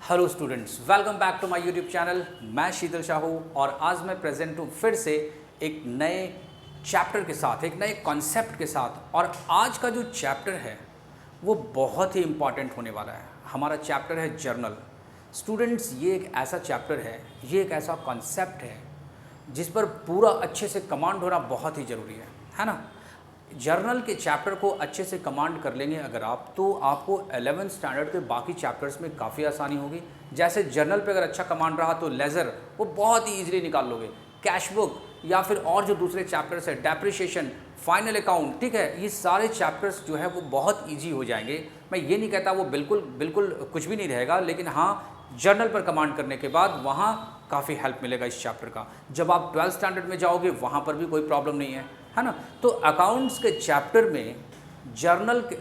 Hello students, welcome back to my YouTube channel. मैं शीतल शाहू और आज मैं प्रेजेंट हूँ फिर से एक नए चैप्टर के साथ, एक नए कॉन्सेप्ट के साथ। और आज का जो चैप्टर है वो बहुत ही इम्पॉर्टेंट होने वाला है। हमारा चैप्टर है जर्नल। स्टूडेंट्स, ये एक ऐसा चैप्टर है, ये एक ऐसा कॉन्सेप्ट है जिस पर पूरा अच्छे से कमांड होना बहुत ही ज़रूरी है ना। जर्नल के चैप्टर को अच्छे से कमांड कर लेंगे अगर आप, तो आपको 11th स्टैंडर्ड के बाकी चैप्टर्स में काफ़ी आसानी होगी। जैसे जर्नल पे अगर अच्छा कमांड रहा तो लेज़र वो बहुत ही ईजिली निकाल लोगे। कैश बुक या फिर और जो दूसरे चैप्टर्स है, डेप्रिशिएशन, फाइनल अकाउंट, ठीक है, ये सारे चैप्टर्स जो है वो बहुत ईजी हो जाएंगे। मैं ये नहीं कहता वो बिल्कुल बिल्कुल कुछ भी नहीं रहेगा, लेकिन हाँ, जर्नल पर कमांड करने के बाद वहाँ काफ़ी हेल्प मिलेगा इस चैप्टर का। जब आप 12th स्टैंडर्ड में जाओगे वहाँ पर भी कोई प्रॉब्लम नहीं है ना। तो अकाउंट्स के चैप्टर में जर्नल के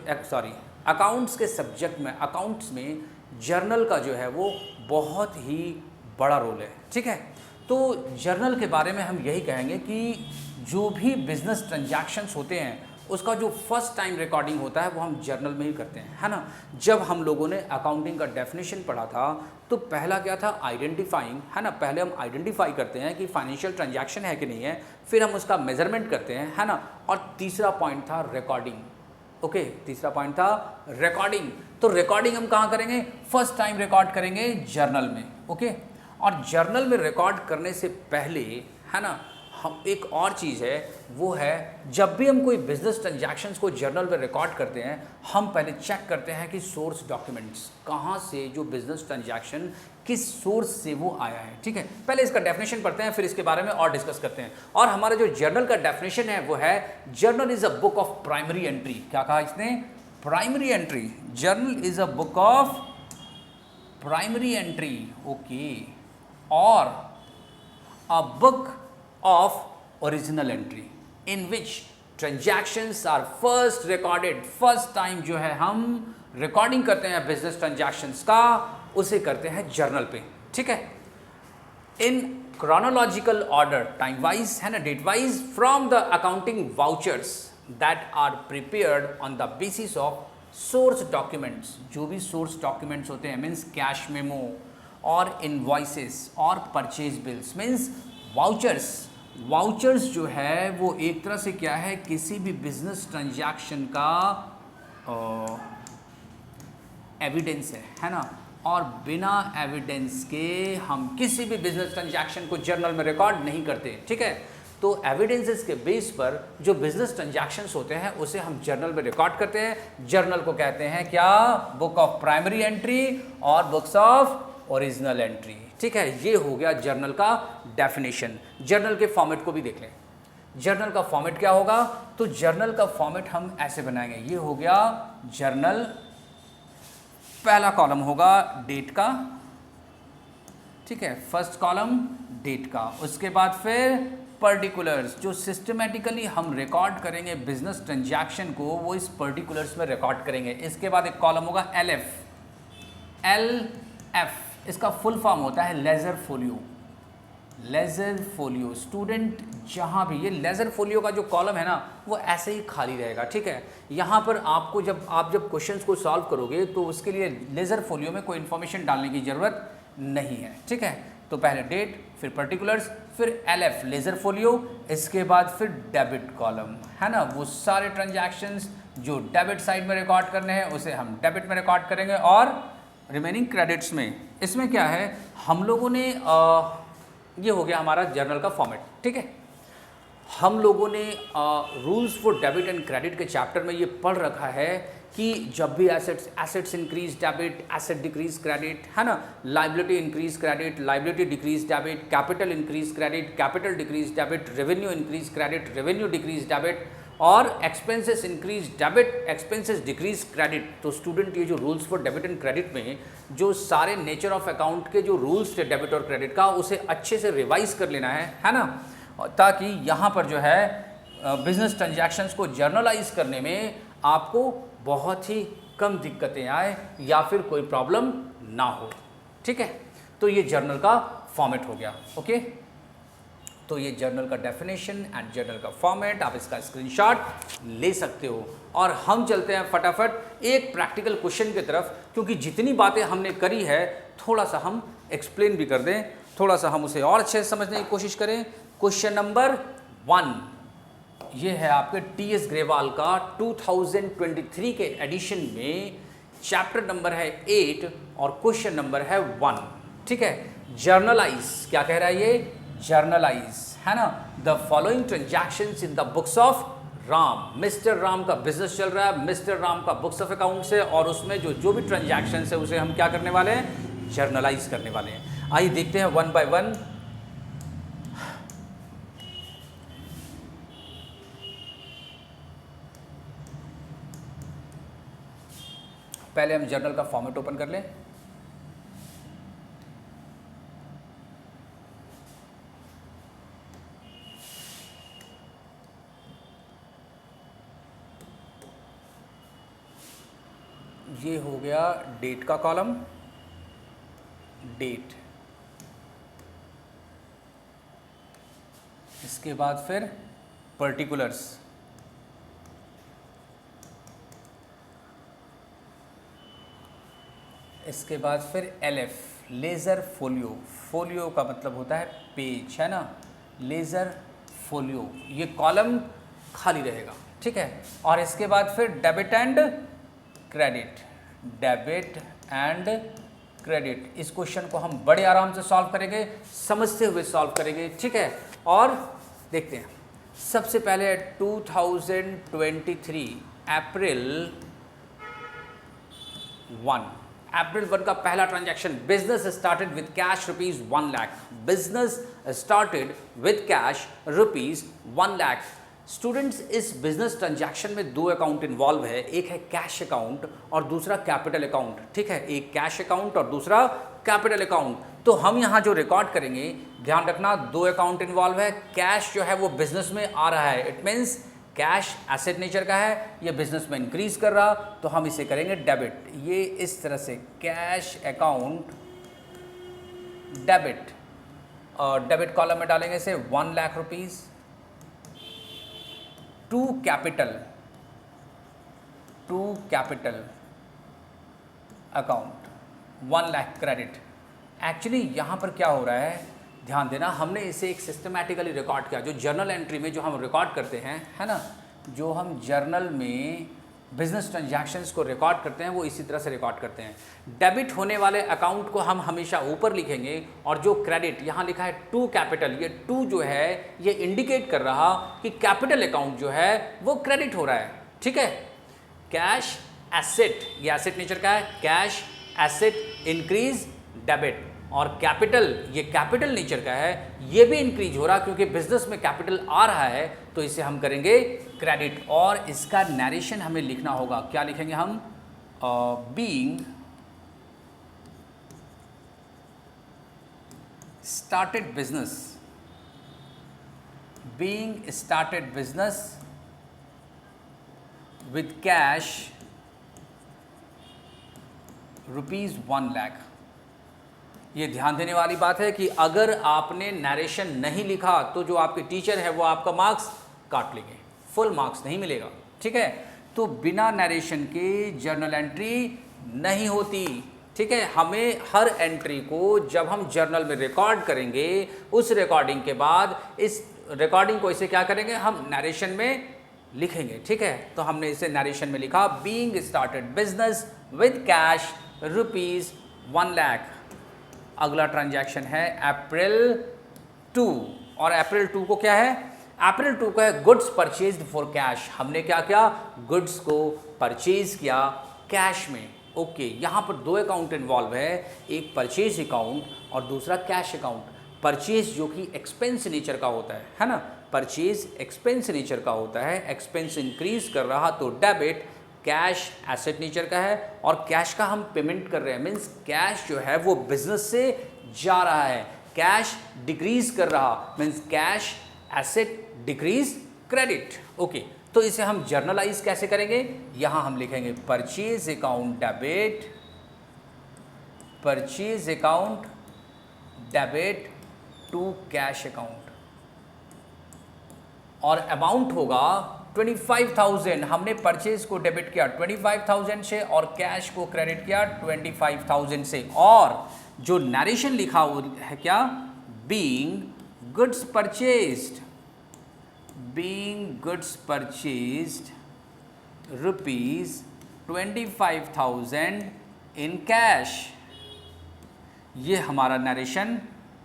अकाउंट्स के सब्जेक्ट में, अकाउंट्स में जर्नल का जो है वो बहुत ही बड़ा रोल है, ठीक है। तो जर्नल के बारे में हम यही कहेंगे कि जो भी बिजनेस ट्रांजैक्शंस होते हैं उसका जो फर्स्ट टाइम रिकॉर्डिंग होता है वो हम जर्नल में ही करते हैं, है ना। जब हम लोगों ने अकाउंटिंग का डेफिनेशन पढ़ा था तो पहला क्या था, आइडेंटिफाइंग, है ना। पहले हम आइडेंटिफाई करते हैं कि फाइनेंशियल ट्रांजैक्शन है कि नहीं है, फिर हम उसका मेजरमेंट करते हैं, है ना। और तीसरा पॉइंट था रिकॉर्डिंग। ओके, तीसरा पॉइंट था रिकॉर्डिंग। तो रिकॉर्डिंग हम कहाँ करेंगे, फर्स्ट टाइम रिकॉर्ड करेंगे जर्नल में। ओके, और जर्नल में रिकॉर्ड करने से पहले, है ना, हम एक और चीज़ है, वो है जब भी हम कोई बिजनेस ट्रांजैक्शंस को जर्नल में रिकॉर्ड करते हैं, हम पहले चेक करते हैं कि सोर्स डॉक्यूमेंट्स कहाँ से, जो बिजनेस ट्रांजैक्शन किस सोर्स से वो आया है, ठीक है। पहले इसका डेफिनेशन पढ़ते हैं, फिर इसके बारे में और डिस्कस करते हैं। और हमारा जो जर्नल का डेफिनेशन है वो है, journal is a book of primary entry. क्या कहा इसने, primary entry. Journal is a book of primary entry, okay, और a book of original entry in which transactions are first recorded। first time जो है हम रिकॉर्डिंग करते हैं business transactions का, उसे करते हैं जर्नल पे, ठीक है। In chronological order, time wise, है ना, date wise, from the accounting vouchers that are prepared on the basis of source documents. जो भी सोर्स डॉक्यूमेंट्स होते हैं, मीन्स कैश मेमो और इनवॉइसेस और purchase bills, means vouchers. Vouchers जो है वो एक तरह से क्या है, किसी भी बिजनेस ट्रांजैक्शन का एविडेंस है ना। और बिना एविडेंस के हम किसी भी बिजनेस ट्रांजैक्शन को जर्नल में रिकॉर्ड नहीं करते, ठीक है। तो एविडेंसेस के बेस पर जो बिजनेस ट्रांजैक्शंस होते हैं उसे हम जर्नल में रिकॉर्ड करते हैं। जर्नल को कहते हैं क्या, बुक ऑफ प्राइमरी एंट्री और बुक्स ऑफ ओरिजिनल एंट्री, ठीक है। ये हो गया जर्नल का डेफिनेशन। जर्नल के फॉर्मेट को भी देख लें। जर्नल का फॉर्मेट क्या होगा, तो जर्नल का फॉर्मेट हम ऐसे बनाएंगे। ये हो गया जर्नल, पहला कॉलम होगा डेट का, ठीक है, फर्स्ट कॉलम डेट का। उसके बाद फिर पर्टिकुलर्स, जो सिस्टमेटिकली हम रिकॉर्ड करेंगे बिजनेस ट्रांजैक्शन को, वो इस पर्टिकुलर्स में रिकॉर्ड करेंगे। इसके बाद एक कॉलम होगा LF। इसका फुल फॉर्म होता है ledger folio. Ledger folio, student जहाँ भी, ये लेजर फोलियो का जो कॉलम है ना वो ऐसे ही खाली रहेगा, ठीक है। यहाँ पर आपको जब क्वेश्चंस को सॉल्व करोगे तो उसके लिए लेजर फोलियो में कोई इन्फॉर्मेशन डालने की ज़रूरत नहीं है, ठीक है। तो पहले डेट, फिर पर्टिकुलर्स, फिर LF लेजर फोलियो, इसके बाद फिर डेबिट कॉलम, है ना। वो सारे ट्रांजैक्शंस जो डेबिट साइड में रिकॉर्ड करने हैं उसे हम डेबिट में रिकॉर्ड करेंगे। और रिमेनिंग क्रेडिट्स में, इसमें क्या है, हम लोगों ने ये हो गया हमारा जर्नल का फॉर्मेट, ठीक है। हम लोगों ने rules for debit and credit के चैप्टर में ये पढ़ रखा है कि जब भी assets increase debit, asset decrease credit, है ना, liability increase credit, liability decrease debit, capital increase credit, capital decrease debit, revenue increase credit, revenue decrease debit, और expenses increase debit, expenses decrease credit. तो स्टूडेंट, ये जो rules for debit and credit में जो सारे nature of account के जो rules थे डेबिट और क्रेडिट का, उसे अच्छे से रिवाइज कर लेना है ना, ताकि यहाँ पर जो है बिजनेस ट्रांजैक्शंस को जर्नलाइज करने में आपको बहुत ही कम दिक्कतें आए या फिर कोई प्रॉब्लम ना हो, ठीक है। तो ये जर्नल का फॉर्मेट हो गया, ओके। तो ये जर्नल का डेफिनेशन एंड जर्नल का फॉर्मेट, आप इसका स्क्रीनशॉट ले सकते हो। और हम चलते हैं फटाफट एक प्रैक्टिकल क्वेश्चन की तरफ। क्योंकि जितनी बातें हमने करी है थोड़ा सा हम एक्सप्लेन भी कर दें, थोड़ा सा हम उसे और अच्छे से समझने की कोशिश करें। क्वेश्चन नंबर 1 ये है आपके टी.एस. ग्रेवाल का 2023 के एडिशन में, चैप्टर नंबर है 8 और क्वेश्चन नंबर है 1। ठीक है, जर्नलाइज, क्या कह रहा है ये, जर्नलाइज है ना, the following transactions in the books of Ram. Mister Ram का बिजनेस चल रहा है, मिस्टर राम का बुक्स ऑफ अकाउंट से, और उसमें जो भी ट्रांजैक्शन है उसे हम क्या करने वाले हैं, जर्नलाइज करने वाले हैं। आइए देखते हैं वन बाय वन। पहले हम जर्नल का फॉर्मेट ओपन कर लें। ये हो गया डेट का कॉलम, डेट, इसके बाद फिर पर्टिकुलर्स, इसके बाद फिर LF, लेज़र फोलियो, फोलियो का मतलब होता है पेज, है ना, लेज़र फोलियो, ये कॉलम खाली रहेगा। ठीक है, और इसके बाद फिर debit and credit, debit and credit. इस क्वेश्चन को हम बड़े आराम से सॉल्व करेंगे, समझते हुए सॉल्व करेंगे। ठीक है, और देखते हैं सबसे पहले 2023 अप्रैल 1 का पहला transaction, business started with cash ₹1 lakh, business started with cash ₹1 lakh. Students, इस बिजनेस ट्रांजैक्शन में दो अकाउंट इन्वॉल्व है, एक है कैश अकाउंट और दूसरा कैपिटल अकाउंट। ठीक है, एक कैश अकाउंट और दूसरा कैपिटल अकाउंट। तो हम यहाँ जो रिकॉर्ड करेंगे, ध्यान रखना, दो अकाउंट इन्वॉल्व है, कैश जो है वो बिजनेस में आ रहा है, it means cash asset nature का है, ये बिजनेस में इंक्रीज कर रहा, तो हम इसे करेंगे डेबिट। ये इस तरह से कैश अकाउंट डेबिट, और डेबिट कॉलम में डालेंगे इसे ₹1 lakh, to capital account 1 lakh credit. Actually यहाँ पर क्या हो रहा है, ध्यान देना, हमने इसे एक सिस्टमैटिकली रिकॉर्ड किया। जो जर्नल एंट्री में जो हम रिकॉर्ड करते हैं, है ना, जो हम जर्नल में बिजनेस ट्रांजैक्शंस को रिकॉर्ड करते हैं वो इसी तरह से रिकॉर्ड करते हैं। डेबिट होने वाले अकाउंट को हम हमेशा ऊपर लिखेंगे, और जो क्रेडिट यहाँ लिखा है टू कैपिटल, ये टू जो है ये इंडिकेट कर रहा कि कैपिटल अकाउंट जो है वो क्रेडिट हो रहा है। ठीक है, कैश एसेट, ये एसेट नेचर का है, कैश एसेट इंक्रीज डेबिट, और कैपिटल, ये कैपिटल नेचर का है, ये भी इंक्रीज हो रहा क्योंकि बिजनेस में कैपिटल आ रहा है, तो इसे हम करेंगे क्रेडिट। और इसका नरेशन हमें लिखना होगा, क्या लिखेंगे हम, being started business, being started business with cash ₹1 lakh. ये ध्यान देने वाली बात है कि अगर आपने नरेशन नहीं लिखा तो जो आपके टीचर है वो आपका मार्क्स काट लेंगे, फुल मार्क्स नहीं मिलेगा। ठीक है, तो बिना नरेशन के जर्नल एंट्री नहीं होती। ठीक है, हमें हर एंट्री को जब हम जर्नल में रिकॉर्ड करेंगे, उस रिकॉर्डिंग के बाद इस रिकॉर्डिंग को इसे क्या करेंगे, हम नरेशन में लिखेंगे। ठीक है, तो हमने इसे नरेशन में लिखा, being started business with cash ₹1 lakh. अगला ट्रांजैक्शन है अप्रैल 2, और अप्रैल 2 को क्या है, अप्रैल 2 का है गुड्स परचेज्ड फॉर कैश। हमने क्या किया, गुड्स को परचेज किया कैश में। ओके, यहाँ पर दो अकाउंट इन्वॉल्व है, एक परचेज अकाउंट और दूसरा कैश अकाउंट। परचेज जो कि एक्सपेंस नेचर का होता है ना, परचेज एक्सपेंस नेचर का होता है, एक्सपेंस इंक्रीज कर रहा तो डेबिट, कैश एसेट नेचर का है और कैश का हम पेमेंट कर रहे हैं, मीन्स कैश जो है वो बिजनेस से जा रहा है, कैश डिक्रीज कर रहा means cash asset decrease credit. Okay, तो इसे हम जर्नलाइज कैसे करेंगे, यहां हम लिखेंगे purchase account debit, purchase account debit to cash account, और अमाउंट होगा 25,000 हमने परचेज को डेबिट किया 25,000 से और कैश को क्रेडिट किया 25,000 से। और जो नरेशन लिखा हुआ है क्या, being goods purchased, being goods purchased ₹25,000 in cash, ये हमारा नरेशन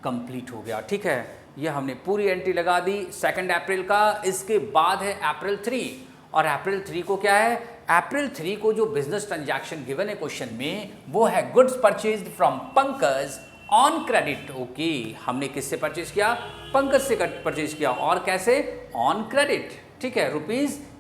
कंप्लीट हो गया। ठीक है, ये हमने पूरी एंट्री लगा दी 2 अप्रैल का। इसके बाद है अप्रैल 3, और अप्रैल 3 को क्या है, अप्रैल 3 को जो बिजनेस ट्रांजैक्शन गिवन है क्वेश्चन में वो है goods purchased from Pankaj on credit. Okay, हमने किससे परचेज किया, पंकज से परचेज किया, और कैसे, ऑन क्रेडिट। ठीक है,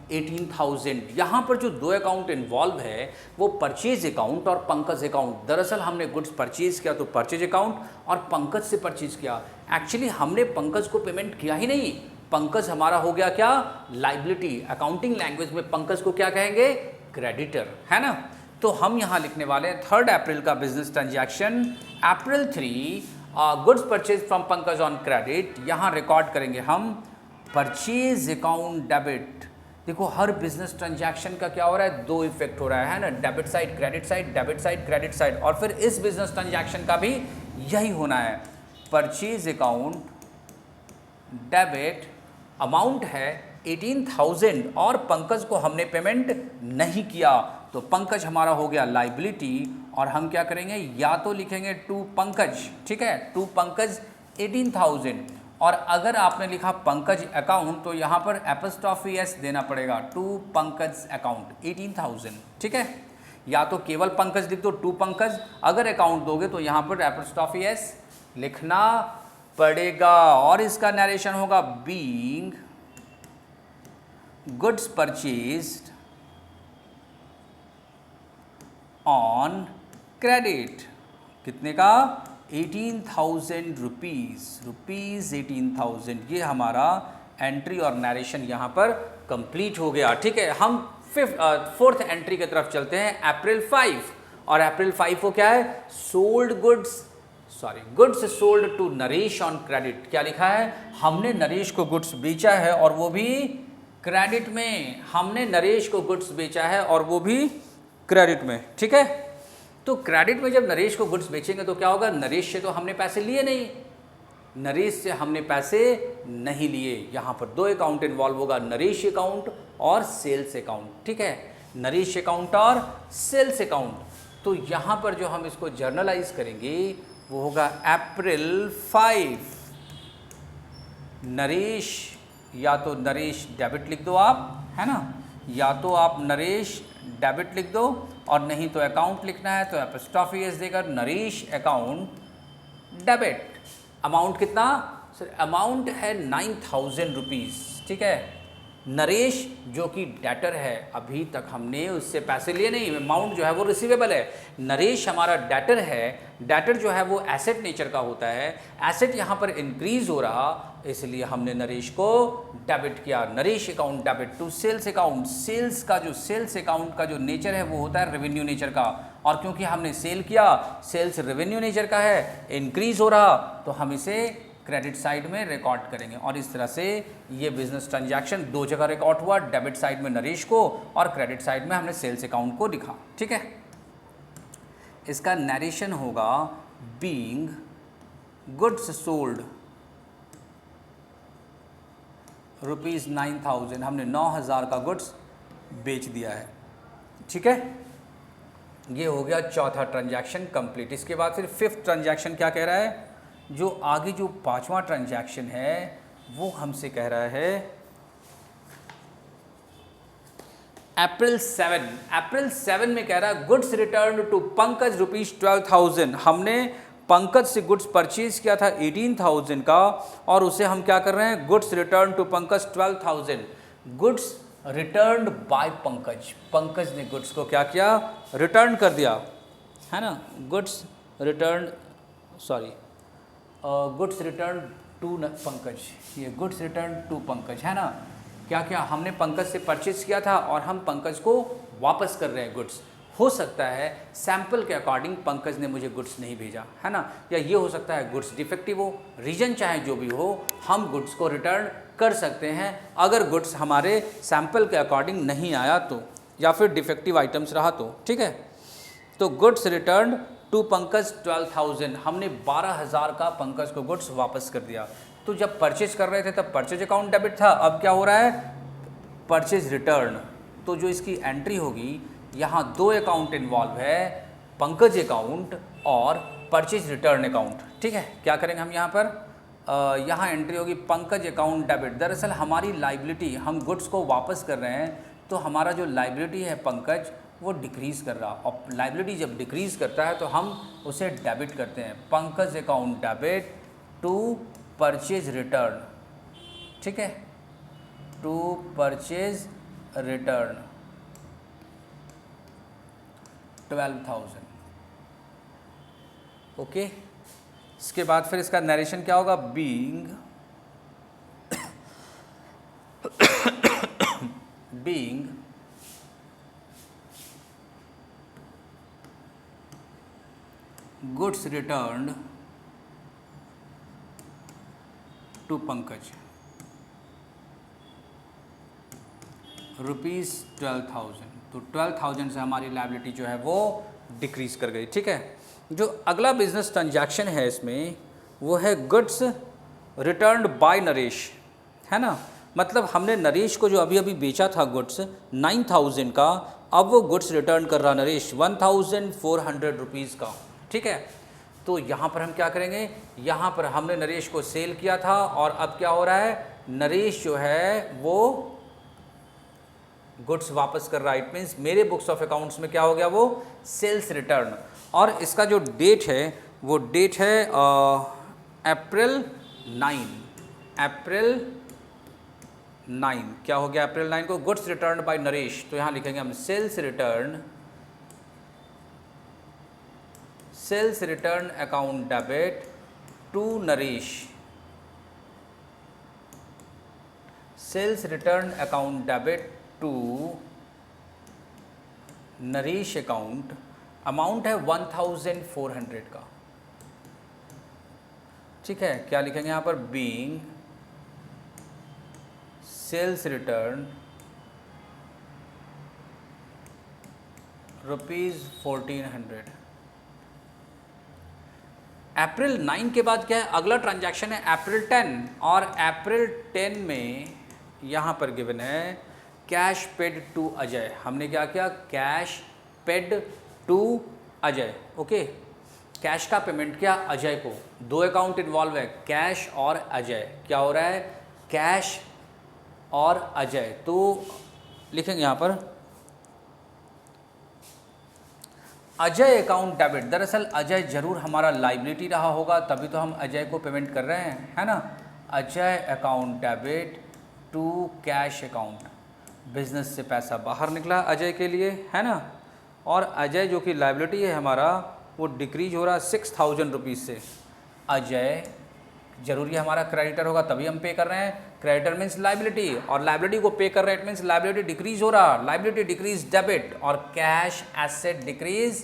₹18,000। यहाँ पर जो दो अकाउंट इन्वॉल्व है वो परचेज अकाउंट और पंकज अकाउंट। दरअसल हमने गुड्स परचेज किया तो परचेज अकाउंट और पंकज से परचेज किया। एक्चुअली हमने पंकज को पेमेंट किया ही नहीं, पंकज हमारा हो गया क्या, लाइबिलिटी। अकाउंटिंग लैंग्वेज में पंकज को क्या कहेंगे, क्रेडिटर, है ना। तो हम यहाँ लिखने वाले हैं 3 अप्रैल का business transaction, April 3 goods purchase from Pankaj on credit. यहाँ रिकॉर्ड करेंगे हम परचेज अकाउंट डेबिट। देखो हर बिजनेस ट्रांजैक्शन का क्या हो रहा है, 2 इफेक्ट हो रहा है ना, debit side credit side, debit side credit side. और फिर इस बिजनेस ट्रांजैक्शन का भी यही होना है, परचेज अकाउंट डेबिट, अमाउंट है 18,000 और पंकज को हमने पेमेंट नहीं किया तो पंकज हमारा हो गया लाइबिलिटी। और हम क्या करेंगे, या तो लिखेंगे टू पंकज, ठीक है, टू पंकज 18,000, और अगर आपने लिखा पंकज अकाउंट तो यहाँ पर एपस्ट्रॉफी एस देना पड़ेगा, टू पंकज अकाउंट 18,000। ठीक है, या तो केवल पंकज लिख दो टू पंकज, अगर अकाउंट दोगे तो यहाँ पर एपस्ट्रॉफी एस लिखना पड़ेगा। और इसका नरेशन होगा being goods purchased on credit, कितने का, 18,000 रुपीज़ 18,000। ये हमारा एंट्री और नरेशन यहाँ पर कंप्लीट हो गया। ठीक है, हम 4th एंट्री की तरफ चलते हैं, अप्रैल 5। और अप्रैल 5 को क्या है, goods sold to Naresh on credit. क्या लिखा है, हमने नरेश को गुड्स बेचा है और वो भी क्रेडिट में, हमने नरेश को गुड्स बेचा है और वो भी क्रेडिट में। ठीक है, तो क्रेडिट में जब नरेश को गुड्स बेचेंगे तो क्या होगा, नरेश से तो हमने पैसे लिए नहीं, नरेश से हमने पैसे नहीं लिए। यहाँ पर 2 अकाउंट इन्वॉल्व होगा, नरेश अकाउंट और सेल्स अकाउंट। ठीक है, नरेश अकाउंट और सेल्स अकाउंट। तो यहाँ पर जो हम इसको जर्नलाइज करेंगे वो होगा अप्रैल 5 नरेश, या तो नरेश डेबिट लिख दो आप, है ना, या तो आप नरेश डेबिट लिख दो, और नहीं तो अकाउंट लिखना है तो एपस्ट्रॉफी एस देकर नरेश अकाउंट डेबिट। अमाउंट कितना, सर अमाउंट है 9,000 रुपीज़। ठीक है, नरेश जो कि डेटर है, अभी तक हमने उससे पैसे लिए नहीं, अमाउंट जो है वो रिसीवेबल है। नरेश हमारा डेटर है, डेटर जो है वो एसेट नेचर का होता है, एसेट यहाँ पर इंक्रीज हो रहा, इसलिए हमने नरेश को डेबिट किया। Naresh account debit to sales account. Sales account का जो नेचर है वो होता है रेवेन्यू नेचर का, और क्योंकि हमने सेल किया, सेल्स रेवेन्यू नेचर का है, इंक्रीज हो रहा, तो हम इसे क्रेडिट साइड में रिकॉर्ड करेंगे। और इस तरह से ये बिजनेस ट्रांजैक्शन 2 जगह रिकॉर्ड हुआ, डेबिट साइड में नरेश को और क्रेडिट साइड में हमने सेल्स अकाउंट को लिखा। ठीक है, इसका नरेशन होगा बीइंग गुड्स सोल्ड ₹9,000, हमने 9,000 का गुड्स बेच दिया है। ठीक है, ये हो गया 4था ट्रांजैक्शन कंप्लीट। इसके बाद फिर 5th ट्रांजैक्शन क्या कह रहा है, जो आगे जो 5वां ट्रांजैक्शन है वो हमसे कह रहा है अप्रैल 7 में कह रहा है गुड्स रिटर्न टू पंकज ₹12,000। हमने पंकज से गुड्स परचेज किया था 18,000 का, और उसे हम क्या कर रहे हैं, goods return to Pankaj 12,000। Goods return by Pankaj, Pankaj ने गुड्स को क्या किया, रिटर्न कर दिया, है ना, गुड्स रिटर्न टू पंकज, ये गुड्स रिटर्न टू पंकज है ना। क्या क्या हमने पंकज से परचेज किया था और हम पंकज को वापस कर रहे हैं गुड्स। हो सकता है सैंपल के अकॉर्डिंग पंकज ने मुझे गुड्स नहीं भेजा, है ना, या ये हो सकता है गुड्स डिफेक्टिव हो, रीजन चाहे जो भी हो, हम गुड्स को रिटर्न कर सकते हैं अगर गुड्स हमारे सैंपल के अकॉर्डिंग नहीं आया तो, या फिर डिफेक्टिव आइटम्स रहा तो। ठीक है, तो गुड्स रिटर्न टू पंकज 12,000, हमने 12,000 का पंकज को गुड्स वापस कर दिया। तो जब परचेज कर रहे थे तब परचेज अकाउंट डेबिट था, अब क्या हो रहा है, परचेज रिटर्न। तो जो इसकी एंट्री होगी, यहाँ दो अकाउंट इन्वॉल्व है, पंकज अकाउंट और परचेज रिटर्न अकाउंट। ठीक है, क्या करेंगे हम यहाँ पर, यहाँ एंट्री होगी पंकज अकाउंट डेबिट। दरअसल हमारी लाइबिलिटी, हम गुड्स को वापस कर रहे हैं तो हमारा जो लाइबिलिटी है पंकज वो डिक्रीज़ कर रहा, और लाइबिलिटी जब डिक्रीज़ करता है तो हम उसे डेबिट करते हैं, Pankaj account debit to purchase return. ठीक है, टू परचेज रिटर्न 12,000। ओके, इसके बाद फिर इसका नरेशन क्या होगा, being goods returned to Pankaj rupees 12,000। तो 12,000 से हमारी लायबिलिटी जो है वो डिक्रीज कर गई। ठीक है, जो अगला बिजनेस ट्रांजैक्शन है इसमें वो है गुड्स रिटर्न्ड बाय नरेश, है ना। मतलब हमने नरेश को जो अभी अभी बेचा था गुड्स 9,000 का, अब वो गुड्स रिटर्न कर रहा नरेश 1,400 रुपीज़ का। ठीक है, तो यहाँ पर हम क्या करेंगे, यहाँ पर हमने नरेश को सेल किया था और अब क्या हो रहा है, नरेश जो है वो गुड्स वापस कर रहा है। इट मीन्स मेरे बुक्स ऑफ अकाउंट्स में क्या हो गया, वो सेल्स रिटर्न। और इसका जो डेट है वो डेट है अप्रैल 9। क्या हो गया अप्रैल 9 को, गुड्स रिटर्न बाय नरेश। तो यहाँ लिखेंगे हम sales return account debit to Naresh, sales return account debit to Naresh account, amount है 1,400 का। ठीक है, क्या लिखेंगे यहाँ पर, बीइंग सेल्स रिटर्न ₹1400। अप्रैल 9 के बाद क्या है, अगला ट्रांजैक्शन है अप्रैल 10, और अप्रैल 10 में यहाँ पर गिवन है कैश पेड टू अजय। हमने क्या किया, cash paid to Ajay. Okay, cash का पेमेंट किया अजय को, दो अकाउंट इन्वॉल्व है, कैश और अजय। क्या हो रहा है, कैश और अजय। तो लिखेंगे यहाँ पर अजय अकाउंट डेबिट। दरअसल अजय जरूर हमारा लाइबिलिटी रहा होगा, तभी तो हम अजय को पेमेंट कर रहे हैं, है ना। Ajay account debit to cash account, business से पैसा बाहर निकला अजय के लिए, है ना। और अजय जो कि लाइबिलिटी है हमारा वो डिक्रीज हो रहा 6,000 रुपीज़ से। अजय जरूरी हमारा क्रेडिटर होगा तभी हम पे कर रहे हैं, क्रेडिटर मीन्स लाइबिलिटी, और लाइबिलिटी को पे कर रहे हैं, इट मीन्स लाइबिलिटी डिक्रीज हो रहा, लाइबिलिटी डिक्रीज डेबिट, और कैश एसेट डिक्रीज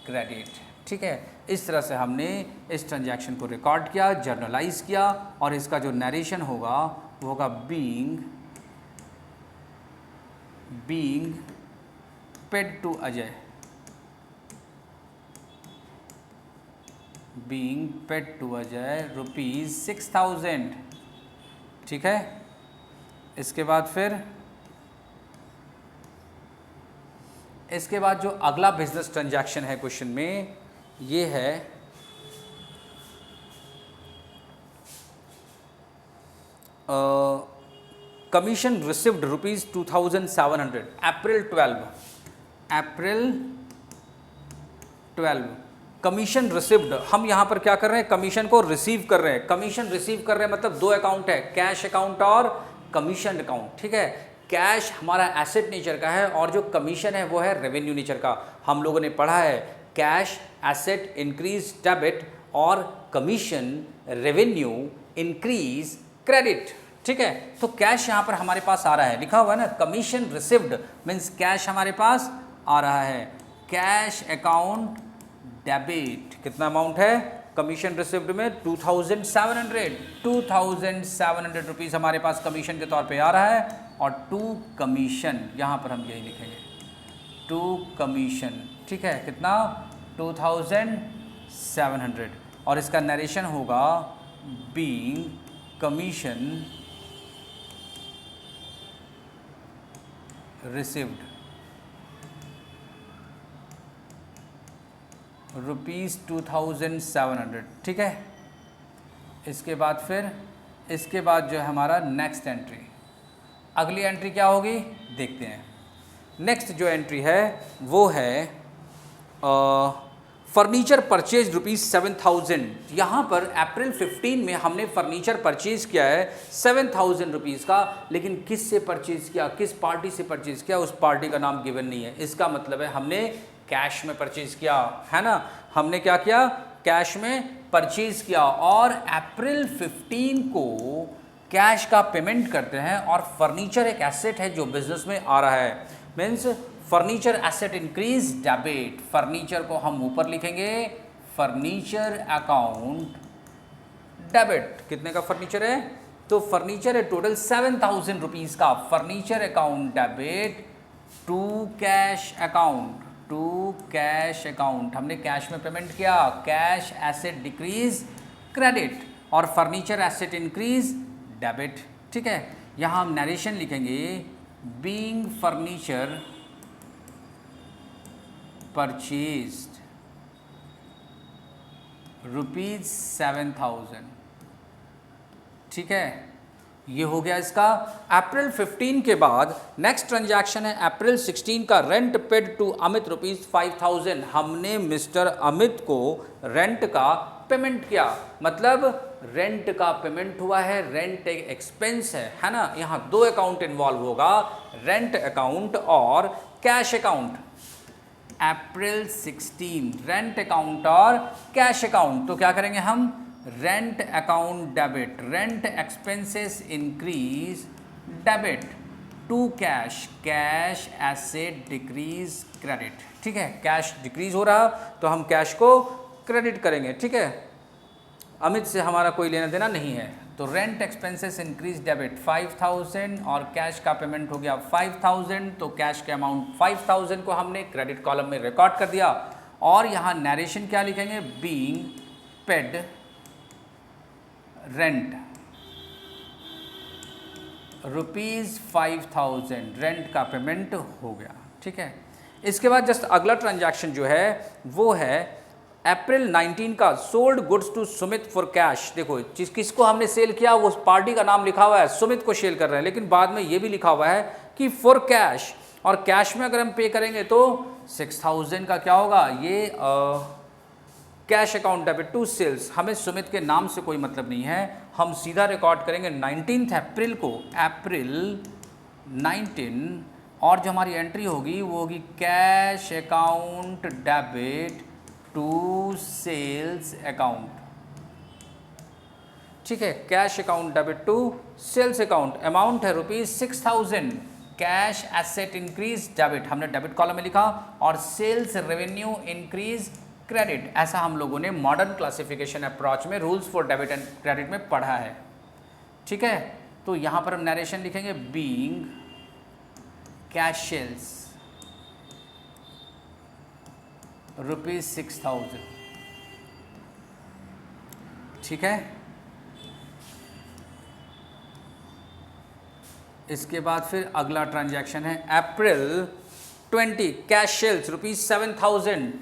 क्रेडिट। ठीक है, इस तरह से हमने इस ट्रांजैक्शन को रिकॉर्ड किया, जर्नलाइज किया, और इसका जो नरेशन होगा वो होगा being paid to Ajay, being paid to Ajay ₹6,000। ठीक है, इसके बाद जो अगला बिजनेस ट्रांजैक्शन है क्वेश्चन में ये है कमीशन रिसिव्ड ₹2,700 अप्रैल 12 कमीशन रिसिव्ड। हम यहाँ पर क्या कर रहे हैं, कमीशन को रिसीव कर रहे हैं। कमीशन रिसीव कर रहे हैं मतलब दो अकाउंट है, कैश अकाउंट और कमीशन अकाउंट। ठीक है, कैश हमारा एसेट नेचर का है और जो कमीशन है वो है रेवेन्यू नेचर का। हम लोगों ने पढ़ा है कैश एसेट इंक्रीज डेबिट और कमीशन रेवेन्यू इंक्रीज क्रेडिट। ठीक है, तो कैश यहाँ पर हमारे पास आ रहा है, लिखा हुआ है ना, कमीशन रिसिव्ड मीन्स कैश हमारे पास आ रहा है, कैश अकाउंट डेबिट कितना अमाउंट है कमीशन रिसिव्ड में 2700 रुपीज़ हमारे पास कमीशन के तौर पे आ रहा है, और टू कमीशन यहाँ पर हम यही लिखेंगे, टू कमीशन, ठीक है, कितना 2700, और इसका नरेशन होगा बीइंग कमीशन रिसिव्ड ₹2700, ठीक है। इसके बाद जो है हमारा नेक्स्ट एंट्री, अगली एंट्री क्या होगी देखते हैं। नेक्स्ट जो एंट्री है वो है फर्नीचर परचेज ₹7000। यहाँ पर अप्रैल 15 में हमने फर्नीचर परचेज किया है 7000 रुपीज़ का, लेकिन किस से परचेज किया, किस पार्टी से परचेज किया, उस पार्टी का नाम गिवन नहीं है। इसका मतलब है हमने कैश में परचेज किया, है ना, हमने क्या किया, कैश में परचेज किया, और अप्रैल 15 को कैश का पेमेंट करते हैं। और फर्नीचर एक एसेट है जो बिजनेस में आ रहा है, means furniture asset increase debit, furniture को हम ऊपर लिखेंगे, फर्नीचर अकाउंट डेबिट। कितने का फर्नीचर है, तो फर्नीचर है टोटल 7000 रुपीज़ का, furniture account debit to cash account, to cash account, हमने कैश में पेमेंट किया, कैश एसेट डिक्रीज क्रेडिट, और फर्नीचर एसेट इंक्रीज डेबिट, ठीक है। यहाँ हम नरेशन लिखेंगे, बीइंग फर्नीचर परचेज्ड ₹7000, ठीक है, ये हो गया इसका। अप्रैल 15 के बाद नेक्स्ट ट्रांजैक्शन है अप्रैल 16 का, रेंट पेड टू अमित ₹5000, हमने मिस्टर अमित को रेंट का पेमेंट किया, मतलब रेंट का पेमेंट हुआ है, रेंट एक एक्सपेंस है ना। यहाँ दो अकाउंट इन्वॉल्व होगा, रेंट अकाउंट और cash account. April 16 rent account और कैश अकाउंट, तो क्या करेंगे हम, rent account debit, rent expenses increase debit to cash, cash asset decrease credit, ठीक है, कैश डिक्रीज हो रहा तो हम कैश को क्रेडिट करेंगे, ठीक है। अमित से हमारा कोई लेना देना नहीं है, तो रेंट एक्सपेंसेस इंक्रीज डेबिट 5000 और कैश का पेमेंट हो गया 5000, तो कैश के अमाउंट 5000 को हमने क्रेडिट कॉलम में रिकॉर्ड कर दिया। और यहाँ नरेशन क्या लिखेंगे, बीइंग पेड रेंट ₹5000, रेंट का पेमेंट हो गया, ठीक है। इसके बाद जस्ट अगला ट्रांजैक्शन जो है वो है अप्रैल 19 का, sold goods to Sumit for cash. देखो किसको हमने सेल किया, वो पार्टी का नाम लिखा हुआ है, सुमित को सेल कर रहे हैं, लेकिन बाद में ये भी लिखा हुआ है कि फॉर कैश, और कैश में अगर हम पे करेंगे तो 6000 का क्या होगा, ये cash account debit to sales. हमें सुमित के नाम से कोई मतलब नहीं है, हम सीधा रिकॉर्ड करेंगे 19 अप्रैल को, अप्रैल 19, और जो हमारी एंट्री होगी वो होगी cash account debit to sales account, ठीक है, cash account debit to sales account. Amount है ₹6000, कैश एसेट इंक्रीज डेबिट, हमने डेबिट कॉलम में लिखा, और सेल्स रेवेन्यू इंक्रीज क्रेडिट, ऐसा हम लोगों ने मॉडर्न क्लासिफिकेशन अप्रोच में rules for debit and credit में पढ़ा है, ठीक है। तो यहाँ पर हम नरेशन लिखेंगे, बीइंग कैश सेल्स ₹6000, ठीक है। इसके बाद फिर अगला ट्रांजैक्शन है अप्रैल 20 कैश सेल्स ₹7000,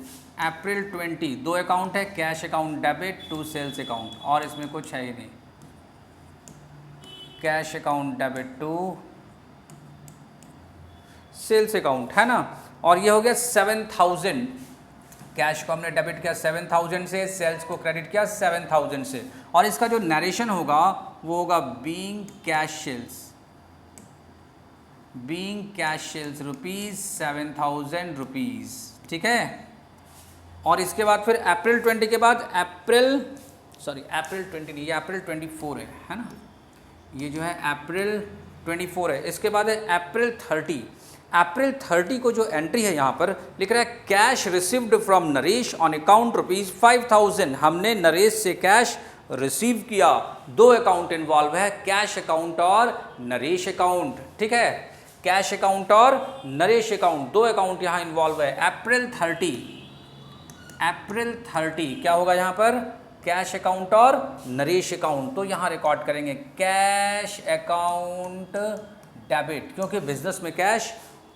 अप्रैल 20, दो अकाउंट है, cash account debit to sales account, और इसमें कुछ है ही नहीं, cash account debit to sales account, है ना। और ये हो गया 7000, कैश को हमने डेबिट किया 7000 से, सेल्स को क्रेडिट किया 7000 से, और इसका जो नरेशन होगा वो होगा being cash sales, being cash sales ₹7000, ठीक है। और इसके बाद फिर अप्रैल 20 के बाद अप्रैल 20 नहीं, ये अप्रैल 24 है ना, ये जो है अप्रैल 24 है। इसके बाद है अप्रैल 30, अप्रैल 30 को जो एंट्री है यहाँ पर लिख रहा है cash received from Naresh on account ₹5000। हमने नरेश से कैश रिसीव किया। दो अकाउंट इन्वॉल्व है, कैश अकाउंट और नरेश अकाउंट। ठीक है, कैश अकाउंट और नरेश अकाउंट, दो अकाउंट यहाँ इन्वॉल्व है। अप्रैल 30 क्या होगा यहाँ पर? कैश अकाउंट और नरेश अकाउंट। तो यहाँ रिकॉर्ड करेंगे कैश अकाउंट डेबिट, क्योंकि बिजनेस में कैश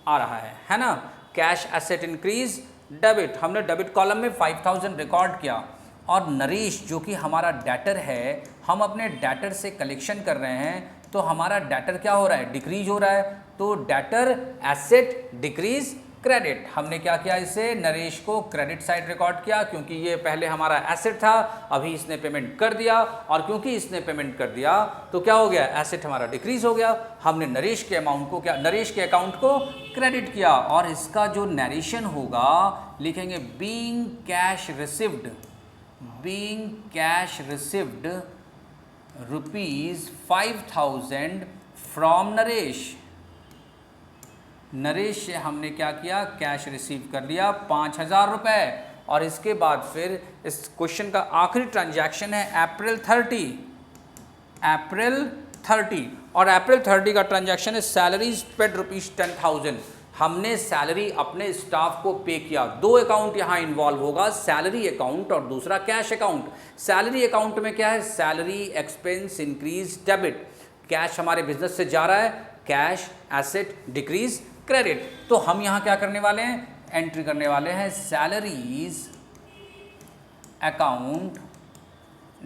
आ रहा है ना। कैश एसेट इंक्रीज डेबिट, हमने डेबिट कॉलम में 5000 रिकॉर्ड किया। और नरेश जो कि हमारा डेटर है, हम अपने डेटर से कलेक्शन कर रहे हैं, तो हमारा डेटर क्या हो रहा है? डिक्रीज हो रहा है। तो डेटर एसेट डिक्रीज क्रेडिट, हमने क्या किया? इसे नरेश को क्रेडिट साइड रिकॉर्ड किया, क्योंकि ये पहले हमारा एसेट था, अभी इसने पेमेंट कर दिया, और क्योंकि इसने पेमेंट कर दिया तो क्या हो गया? एसेट हमारा डिक्रीज हो गया। हमने नरेश के अमाउंट को क्या, नरेश के अकाउंट को क्रेडिट किया। और इसका जो नरेशन होगा लिखेंगे being cash received, being cash received ₹5000 from Naresh. Naresh से हमने क्या किया? कैश रिसीव कर लिया 5000 रुपये। और इसके बाद फिर इस क्वेश्चन का आखिरी ट्रांजैक्शन है अप्रैल 30। और अप्रैल 30 का ट्रांजैक्शन है सैलरीज पेड ₹10,000। हमने सैलरी अपने स्टाफ को पे किया। दो अकाउंट यहाँ इन्वॉल्व होगा, सैलरी अकाउंट और दूसरा कैश अकाउंट। सैलरी अकाउंट में क्या है? Salary expense increase debit, cash हमारे बिजनेस से जा रहा है, कैश एसेट डिक्रीज क्रेडिट। तो हम यहाँ क्या करने वाले हैं? एंट्री करने वाले हैं salaries account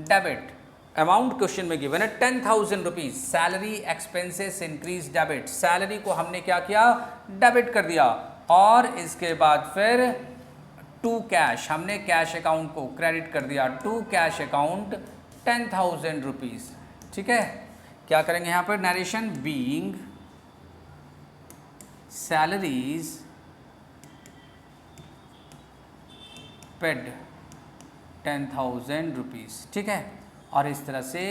debit. Amount question में गिवन है 10,000 rupees. Salary expenses increase debit, salary को हमने क्या किया? डेबिट कर दिया। और इसके बाद फिर टू कैश, हमने कैश अकाउंट को क्रेडिट कर दिया। To cash account 10,000 rupees. ठीक है, क्या करेंगे यहाँ पर? Narration being salaries paid 10,000 rupees. ठीक है, और इस तरह से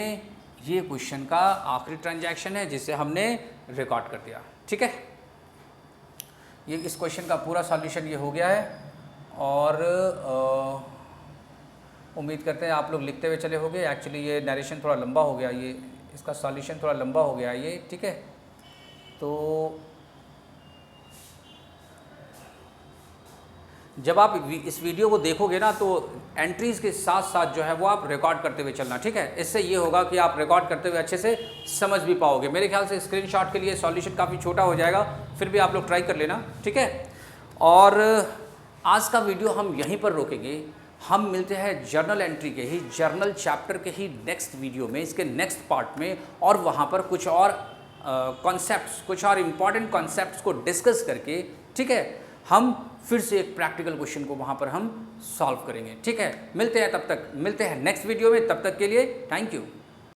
ये क्वेश्चन का आखिरी ट्रांजैक्शन है जिसे हमने रिकॉर्ड कर दिया। ठीक है, ये इस क्वेश्चन का पूरा सॉल्यूशन ये हो गया है। और उम्मीद करते हैं आप लोग लिखते हुए चले होंगे। एक्चुअली ये नरेशन थोड़ा लंबा हो गया, ये इसका सॉल्यूशन थोड़ा लंबा हो गया ये। ठीक है, तो जब आप इस वीडियो को देखोगे ना, तो एंट्रीज़ के साथ साथ जो है वो आप रिकॉर्ड करते हुए चलना। ठीक है, इससे ये होगा कि आप रिकॉर्ड करते हुए अच्छे से समझ भी पाओगे। मेरे ख्याल से स्क्रीनशॉट के लिए सॉल्यूशन काफ़ी छोटा हो जाएगा, फिर भी आप लोग ट्राई कर लेना। ठीक है, और आज का वीडियो हम यहीं पर रोकेंगे। हम मिलते हैं जर्नल एंट्री के ही, जर्नल चैप्टर के ही नेक्स्ट वीडियो में, इसके नेक्स्ट पार्ट में। और वहाँ पर कुछ और कॉन्सेप्ट्स, कुछ और इम्पॉर्टेंट कॉन्सेप्ट्स को डिस्कस करके, ठीक है, हम फिर से एक प्रैक्टिकल क्वेश्चन को वहाँ पर हम सॉल्व करेंगे। ठीक है, मिलते हैं, तब तक मिलते हैं नेक्स्ट वीडियो में। तब तक के लिए थैंक यू।